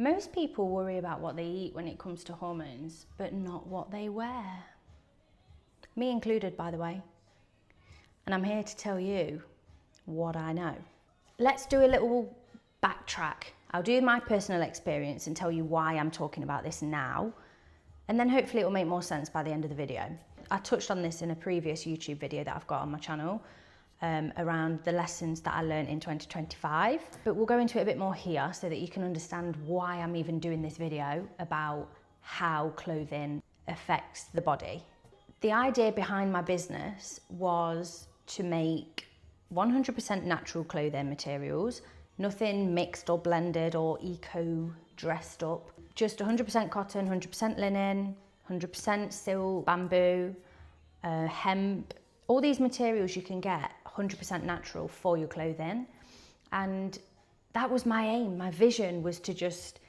Most people worry about what they eat when it comes to hormones, but not what they wear. Me included, by the way. And I'm here to tell you what I know. Let's do a little backtrack. I'll do my personal experience and tell you why I'm talking about this now. And then hopefully it will make more sense by the end of the video. I touched on this in a previous YouTube video that I've got on my channel around the lessons that I learned in 2025. But we'll go into it a bit more here so that you can understand why I'm even doing this video about how clothing affects the body. The idea behind my business was to make 100% natural clothing materials, nothing mixed or blended or eco dressed up, just 100% cotton, 100% linen, 100% silk, bamboo, hemp, all these materials you can get 100% natural for your clothing. And that was my aim. My vision was to just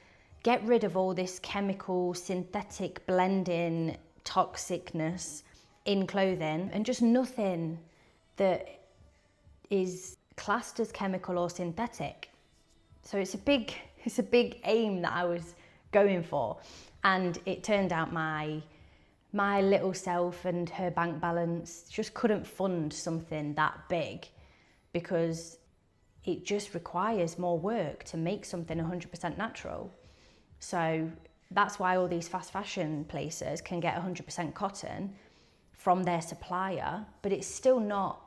get rid of all this chemical, synthetic blending, toxicness in clothing, and just nothing that is classed as chemical or synthetic. So it's a big aim that I was going for. And it turned out my little self and her bank balance just couldn't fund something that big, because it just requires more work to make something 100% natural. So that's why all these fast fashion places can get 100% cotton from their supplier, but it's still not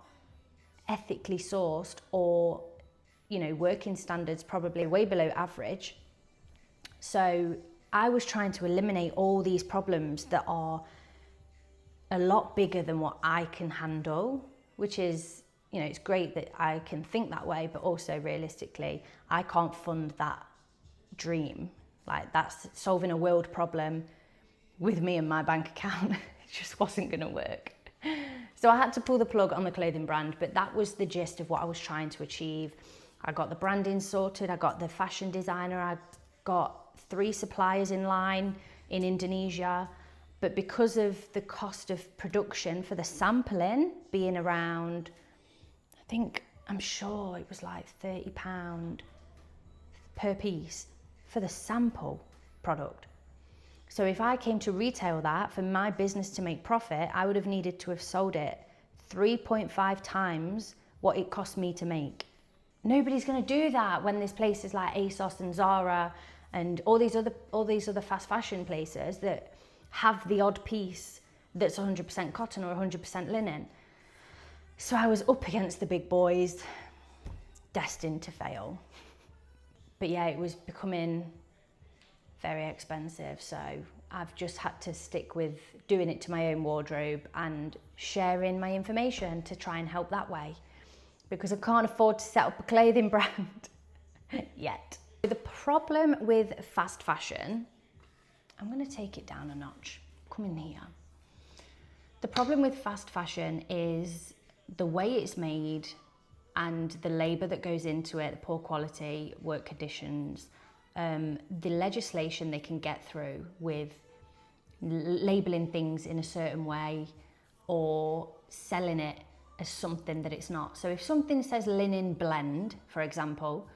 ethically sourced, or, you know, working standards probably way below average. So I was trying to eliminate all these problems that are a lot bigger than what I can handle, which is, you know, it's great that I can think that way, but also realistically, I can't fund that dream. Like, that's solving a world problem with me and my bank account. It just wasn't gonna work. So I had to pull the plug on the clothing brand, but that was the gist of what I was trying to achieve. I got the branding sorted, I got the fashion designer, I got 3 suppliers in line in Indonesia. But because of the cost of production for the sampling being around, I'm sure it was like £30 per piece for the sample product. So if I came to retail that for my business to make profit, I would have needed to have sold it 3.5 times what it cost me to make. Nobody's going to do that when there's places like ASOS and Zara and all these other fast fashion places that have the odd piece that's 100% cotton or 100% linen. So I was up against the big boys, destined to fail. But yeah, it was becoming very expensive, so I've just had to stick with doing it to my own wardrobe and sharing my information to try and help that way, because I can't afford to set up a clothing brand yet. The problem with fast fashion, I'm going to take it down a notch. Come in here. The problem with fast fashion is the way it's made and the labour that goes into it, the poor quality, work conditions, the legislation they can get through with labelling things in a certain way or selling it as something that it's not. So if something says linen blend, for example,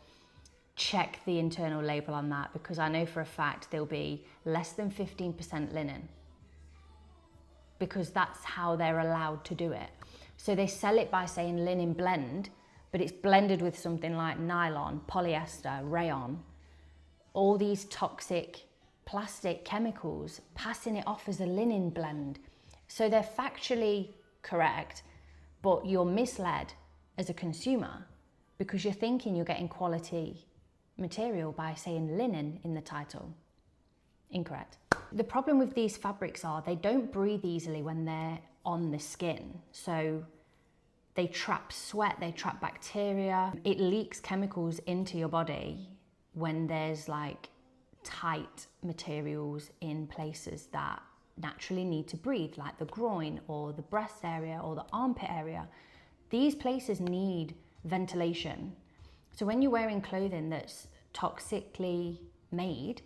check the internal label on that, because I know for a fact there'll be less than 15% linen, because that's how they're allowed to do it. So they sell it by saying linen blend, but it's blended with something like nylon, polyester, rayon, all these toxic plastic chemicals, passing it off as a linen blend. So they're factually correct, but you're misled as a consumer because you're thinking you're getting quality material by saying linen in the title. Incorrect. The problem with these fabrics are they don't breathe easily when they're on the skin. So they trap sweat, they trap bacteria. It leaks chemicals into your body when there's like tight materials in places that naturally need to breathe, like the groin or the breast area or the armpit area. These places need ventilation. So when you're wearing clothing that's toxically made,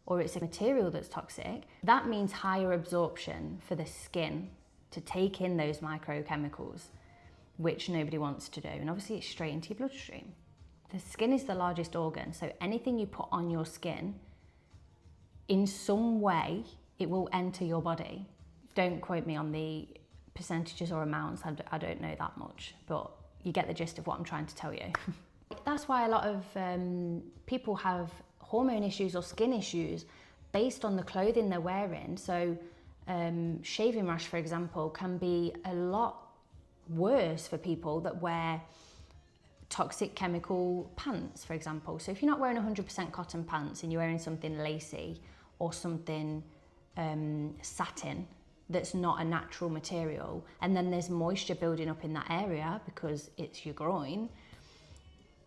or it's a material that's toxic, that means higher absorption for the skin to take in those microchemicals, which nobody wants to do. And obviously it's straight into your bloodstream. The skin is the largest organ, so anything you put on your skin in some way, it will enter your body. Don't quote me on the percentages or amounts, I don't know that much, but you get the gist of what I'm trying to tell you. That's why a lot of people have hormone issues or skin issues based on the clothing they're wearing. So shaving rash, for example, can be a lot worse for people that wear toxic chemical pants, for example. So if you're not wearing 100% cotton pants and you're wearing something lacy or something satin that's not a natural material, and then there's moisture building up in that area because it's your groin,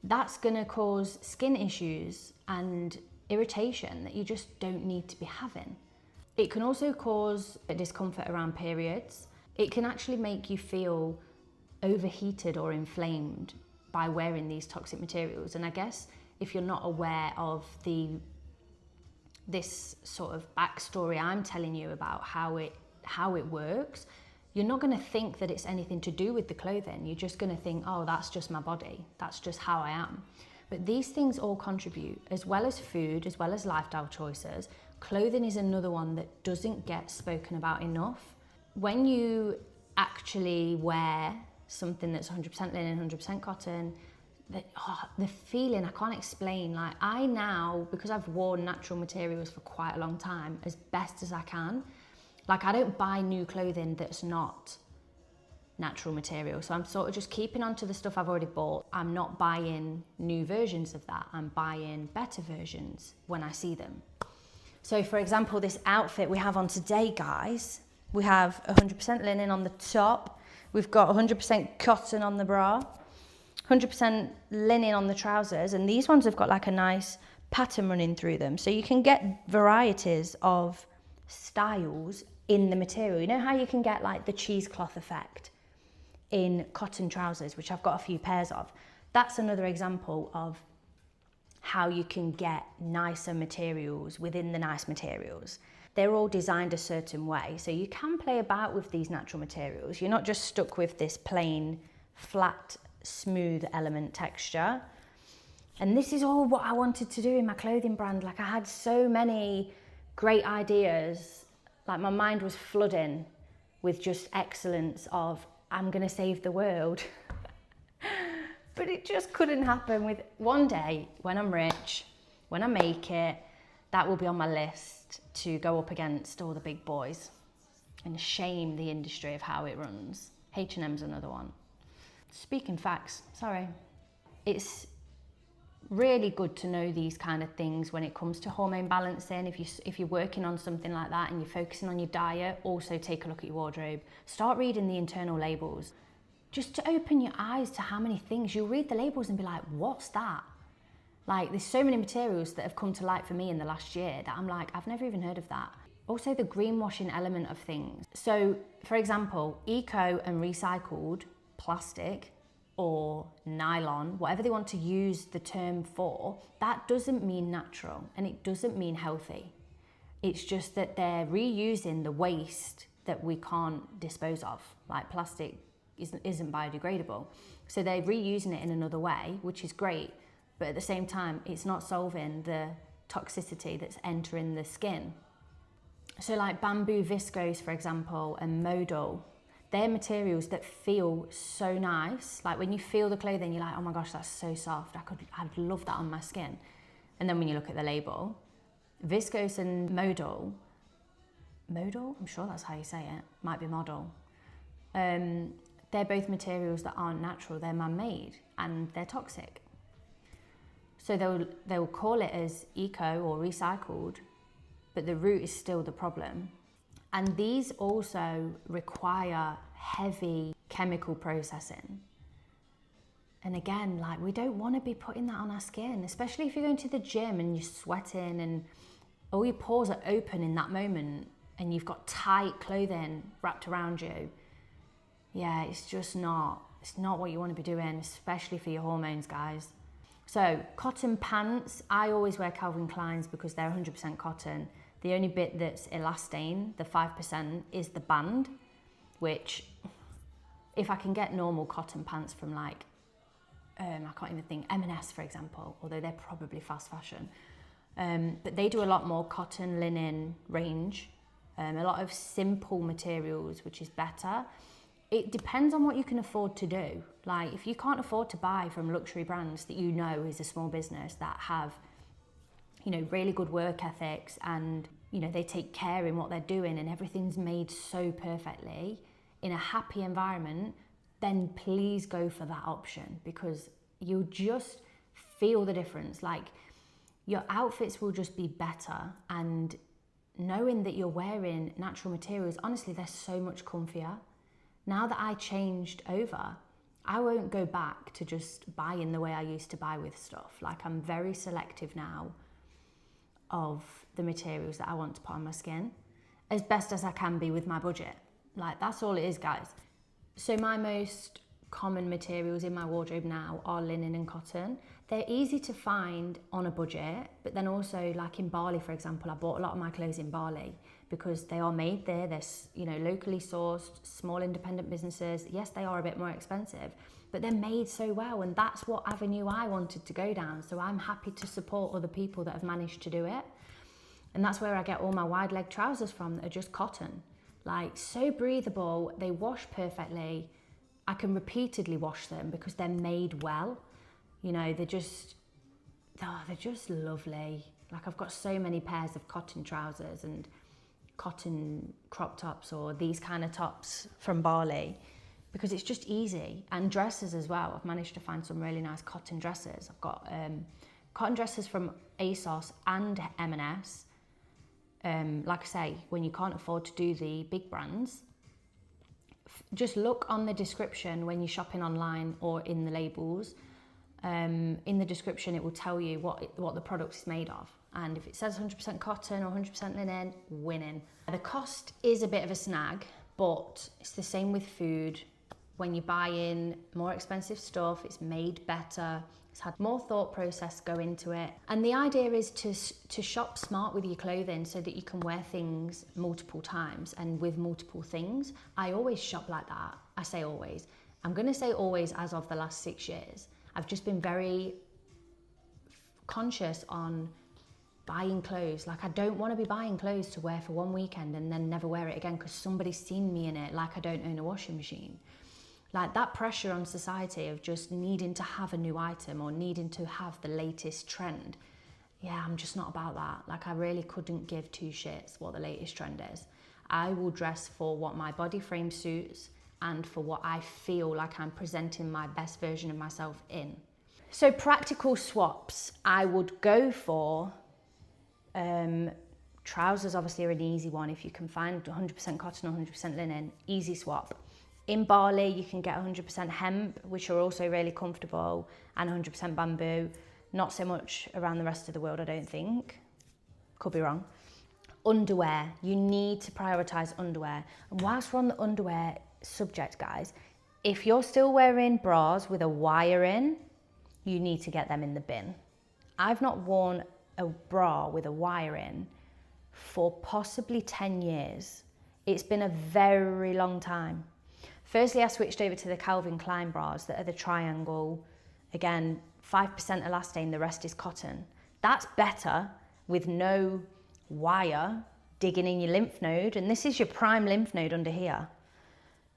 that's going to cause skin issues and irritation that you just don't need to be having. It can also cause discomfort around periods. It can actually make you feel overheated or inflamed by wearing these toxic materials. And I guess if you're not aware of this sort of backstory I'm telling you about how it works, you're not going to think that it's anything to do with the clothing. You're just going to think, oh, that's just my body. That's just how I am. But these things all contribute, as well as food, as well as lifestyle choices. Clothing is another one that doesn't get spoken about enough. When you actually wear something that's 100% linen, 100% cotton, the feeling I can't explain. Like, I now, because I've worn natural materials for quite a long time, as best as I can, like, I don't buy new clothing that's not natural material. So I'm sort of just keeping on to the stuff I've already bought. I'm not buying new versions of that. I'm buying better versions when I see them. So for example, this outfit we have on today, guys, we have 100% linen on the top. We've got 100% cotton on the bra, 100% linen on the trousers. And these ones have got like a nice pattern running through them. So you can get varieties of styles in the material. You know how you can get like the cheesecloth effect in cotton trousers, which I've got a few pairs of. That's another example of how you can get nicer materials within the nice materials. They're all designed a certain way, so you can play about with these natural materials. You're not just stuck with this plain, flat, smooth element texture. And this is all what I wanted to do in my clothing brand. Like, I had so many great ideas. Like, my mind was flooding with just excellence of, I'm gonna save the world. But it just couldn't happen. With one day, when I'm rich, when I make it, that will be on my list to go up against all the big boys and shame the industry of how it runs. H&M's another one. Speaking facts, sorry. It's really good to know these kind of things when it comes to hormone balancing. If you're working on something like that and you're focusing on your diet, also take a look at your wardrobe. Start reading the internal labels, just to open your eyes to how many things. You'll read the labels and be like, what's that? Like, there's so many materials that have come to light for me in the last year that I'm like, I've never even heard of that. Also, the greenwashing element of things. So, for example, eco and recycled plastic or nylon, whatever they want to use the term for, that doesn't mean natural and it doesn't mean healthy. It's just that they're reusing the waste that we can't dispose of. Like, plastic isn't biodegradable. So they're reusing it in another way, which is great. But at the same time, it's not solving the toxicity that's entering the skin. So like bamboo viscose, for example, and modal, they're materials that feel so nice. Like, when you feel the clothing, you're like, oh my gosh, that's so soft. I'd love that on my skin. And then when you look at the label, viscose and modal, I'm sure that's how you say it, might be model. They're both materials that aren't natural, they're man-made and they're toxic. So they'll call it as eco or recycled, but the root is still the problem. And these also require heavy chemical processing. And again, like, we don't want to be putting that on our skin, especially if you're going to the gym and you're sweating and all your pores are open in that moment and you've got tight clothing wrapped around you. Yeah, it's not what you want to be doing, especially for your hormones, guys. So cotton pants, I always wear Calvin Klein's because they're 100% cotton. The only bit that's elastane, the 5%, is the band, which if I can get normal cotton pants from like, I can't even think, M&S, for example, although they're probably fast fashion, But they do a lot more cotton, linen range, a lot of simple materials, which is better. It depends on what you can afford to do. Like if you can't afford to buy from luxury brands that you know is a small business that have, you know, really good work ethics and, you know, they take care in what they're doing and everything's made so perfectly in a happy environment, then please go for that option, because you'll just feel the difference. Like your outfits will just be better, and knowing that you're wearing natural materials, honestly, they're so much comfier. Now that I changed over, I won't go back to just buying the way I used to buy with stuff. Like I'm very selective now of the materials that I want to put on my skin, as best as I can be with my budget. Like that's all it is, guys. So my most common materials in my wardrobe now are linen and cotton. They're easy to find on a budget, but then also like in Bali, for example, I bought a lot of my clothes in Bali because they are made there. They're, you know, locally sourced, small independent businesses. Yes, they are a bit more expensive, but they're made so well. And that's what avenue I wanted to go down. So I'm happy to support other people that have managed to do it. And that's where I get all my wide leg trousers from that are just cotton. Like so breathable, they wash perfectly. I can repeatedly wash them because they're made well. You know, they're just lovely. Like I've got so many pairs of cotton trousers and cotton crop tops or these kind of tops from Bali because it's just easy. And dresses as well. I've managed to find some really nice cotton dresses. I've got cotton dresses from ASOS and M&S. Like I say, when you can't afford to do the big brands, just look on the description when you're shopping online or in the labels. In the description, it will tell you what the product is made of. And if it says 100% cotton or 100% linen, winning. The cost is a bit of a snag, but it's the same with food. When you buy in more expensive stuff, it's made better. It's had more thought process go into it. And the idea is to shop smart with your clothing so that you can wear things multiple times and with multiple things. I always shop like that. I say always. I'm going to say always as of the last 6 years. I've just been very conscious on buying clothes. Like I don't want to be buying clothes to wear for one weekend and then never wear it again because somebody's seen me in it, like I don't own a washing machine. Like that pressure on society of just needing to have a new item or needing to have the latest trend. Yeah, I'm just not about that. Like I really couldn't give two shits what the latest trend is. I will dress for what my body frame suits and for what I feel like I'm presenting my best version of myself in. So practical swaps, I would go for trousers obviously are an easy one. If you can find 100% cotton or 100% linen, easy swap. In Bali, you can get 100% hemp, which are also really comfortable, and 100% bamboo. Not so much around the rest of the world, I don't think. Could be wrong. Underwear, you need to prioritise underwear. And whilst we're on the underwear subject, guys, if you're still wearing bras with a wire in, you need to get them in the bin. I've not worn a bra with a wire in for possibly 10 years. It's been a very long time. Firstly, I switched over to the Calvin Klein bras that are the triangle. Again, 5% elastane, the rest is cotton. That's better with no wire digging in your lymph node. And this is your prime lymph node under here.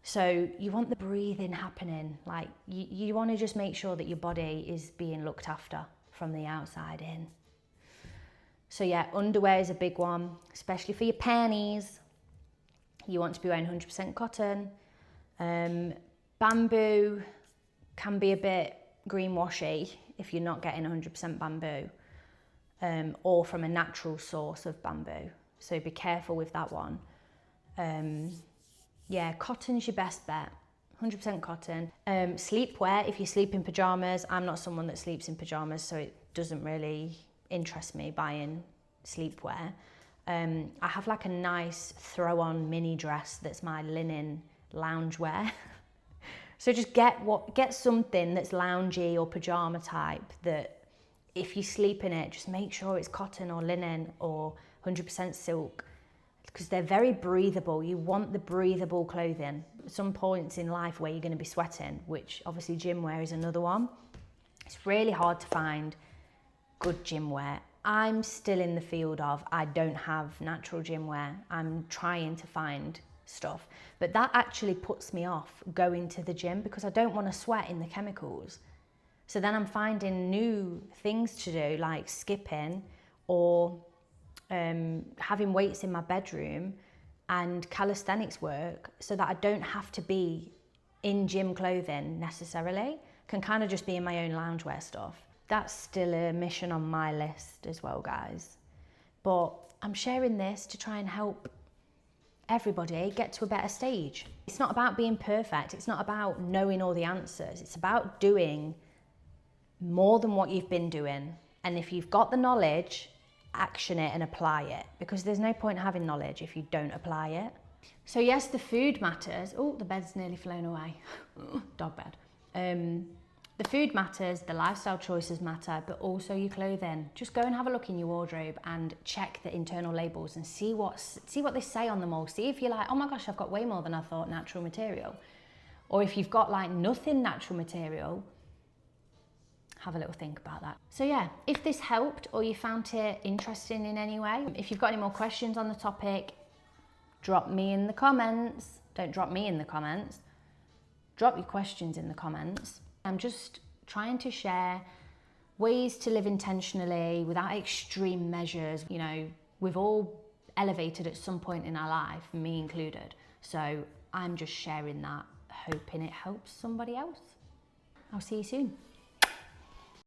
So you want the breathing happening. Like you want to just make sure that your body is being looked after from the outside in. So yeah, underwear is a big one, especially for your panties. You want to be wearing 100% cotton. Bamboo can be a bit greenwashy if you're not getting 100% bamboo or from a natural source of bamboo. So be careful with that one. Yeah, cotton's your best bet. 100% cotton. Sleepwear, if you sleep in pajamas, I'm not someone that sleeps in pajamas, so it doesn't really interest me buying sleepwear. I have like a nice throw-on mini dress that's my linen loungewear. So just get something that's loungy or pajama type that if you sleep in it, just make sure it's cotton or linen or 100% silk, because they're very breathable. You want the breathable clothing. Some points in life where you're going to be sweating, which obviously gym wear is another one. It's really hard to find good gym wear. I'm still in the field of, I don't have natural gym wear. I'm trying to find stuff, but that actually puts me off going to the gym because I don't want to sweat in the chemicals. So then I'm finding new things to do, like skipping or having weights in my bedroom and calisthenics work, so that I don't have to be in gym clothing necessarily, can kind of just be in my own loungewear stuff. That's still a mission on my list as well, guys. But I'm sharing this to try and help everybody get to a better stage. It's not about being perfect. It's not about knowing all the answers. It's about doing more than what you've been doing. And if you've got the knowledge, action it and apply it, because there's no point having knowledge if you don't apply it. So yes, the food matters. Oh, the bed's nearly flown away. Dog bed. The food matters, the lifestyle choices matter, but also your clothing. Just go and have a look in your wardrobe and check the internal labels and see what they say on them all. See if you're like, oh my gosh, I've got way more than I thought natural material. Or if you've got like nothing natural material, have a little think about that. So yeah, if this helped or you found it interesting in any way, if you've got any more questions on the topic, drop me in the comments. Don't drop me in the comments. Drop your questions in the comments. I'm just trying to share ways to live intentionally without extreme measures. You know, we've all elevated at some point in our life, me included. So I'm just sharing that, hoping it helps somebody else. I'll see you soon.